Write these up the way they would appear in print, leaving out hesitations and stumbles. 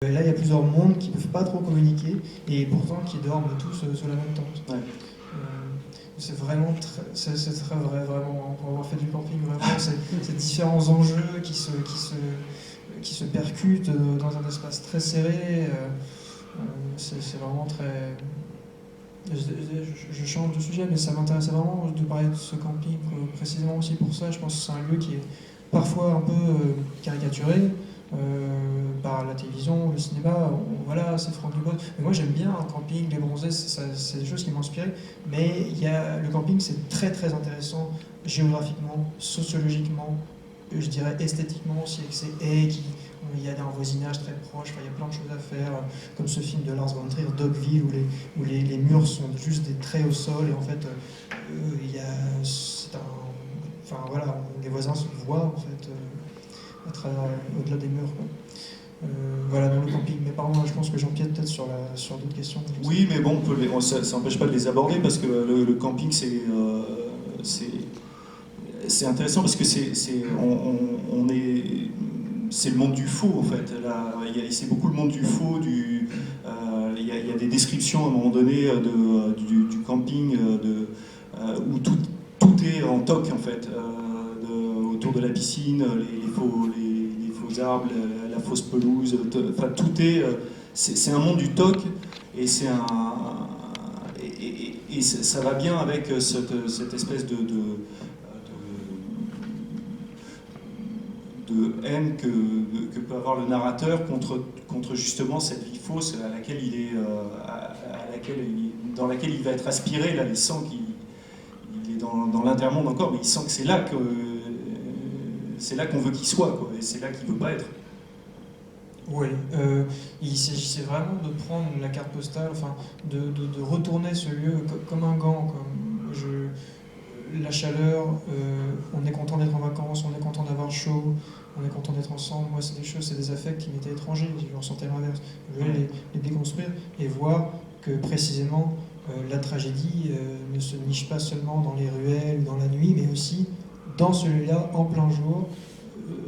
Là, il y a plusieurs mondes qui ne peuvent pas trop communiquer et pourtant qui dorment tous sur la même tente. Ouais. C'est vraiment c'est très vrai, vraiment, pour avoir fait du camping, vraiment, c'est différents enjeux qui se percutent dans un espace très serré. C'est vraiment très... Je change de sujet, mais ça m'intéressait vraiment de parler de ce camping précisément aussi pour ça. Je pense que c'est un lieu qui est parfois un peu caricaturé par la télévision, le cinéma. Voilà, c'est Franck Dubosc. Mais moi j'aime bien un camping, les bronzés, c'est des choses qui m'ont inspiré. Mais le camping, c'est très très intéressant géographiquement, sociologiquement, je dirais esthétiquement aussi, avec ces haies il y a un voisinage très proche, il y a plein de choses à faire, comme ce film de Lars von Trier, Dogville, où les murs sont juste des traits au sol, et en fait, enfin voilà, les voisins se voient en fait, au-delà des murs, quoi. Voilà, dans le camping. Mais pardon, je pense que j'empiète peut-être sur d'autres questions. Oui, mais bon, ça n'empêche pas de les aborder, parce que le camping, c'est intéressant, parce que c'est le monde du faux, en fait. C'est beaucoup le monde du faux. Il y a des descriptions à un moment donné du camping où tout est en toc, en fait, autour de la piscine, les faux arbres, la fausse pelouse, enfin tout est. C'est un monde du toc, et ça va bien avec cette espèce de haine que peut avoir le narrateur contre justement cette vie fausse dans laquelle il va être aspiré. Là, il sent qu'il est dans l'intermonde encore, mais il sent que c'est là qu'on veut qu'il soit, quoi, et c'est là qu'il veut pas être. Oui, il s'agissait vraiment de prendre la carte postale, enfin, de retourner ce lieu comme un gant, la chaleur, on est content d'être en vacances, on est content d'avoir chaud, on est content d'être ensemble. Moi, c'est des affects qui m'étaient étrangers, je ressentais l'inverse. Je voulais les déconstruire et voir que précisément la tragédie ne se niche pas seulement dans les ruelles ou dans la nuit, mais aussi dans celui-là, en plein jour,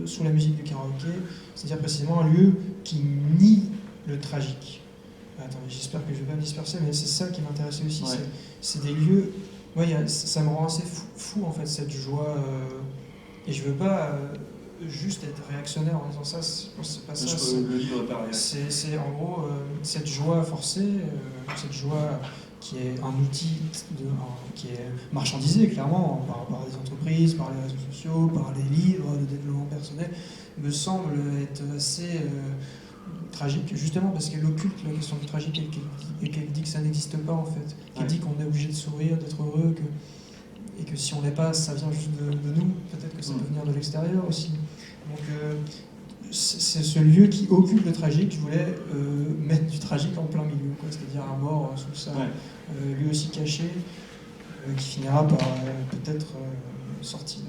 sous la musique du karaoké, c'est-à-dire précisément un lieu qui nie le tragique. Attends, j'espère que je ne vais pas me disperser, mais c'est ça qui m'intéressait aussi. Ouais. C'est des lieux... Ouais, ça me rend assez fou en fait, cette joie. Et je veux pas juste être réactionnaire en disant ça, c'est pas ça. Le livre pareil. C'est en gros cette joie forcée, cette joie qui est un outil qui est marchandisé clairement par les entreprises, par les réseaux sociaux, par les livres de développement personnel, me semble être assez tragique, justement parce qu'elle occulte la question du tragique et qu'elle dit que ça n'existe pas en fait, qu'elle dit qu'on est obligé de sourire, d'être heureux, et que si on l'est pas, ça vient juste de nous, peut-être que ça peut venir de l'extérieur aussi. Donc c'est ce lieu qui occupe le tragique, je voulais mettre du tragique en plein milieu, c'est-à-dire un mort sous ça, lui aussi caché, qui finira par peut-être sortir.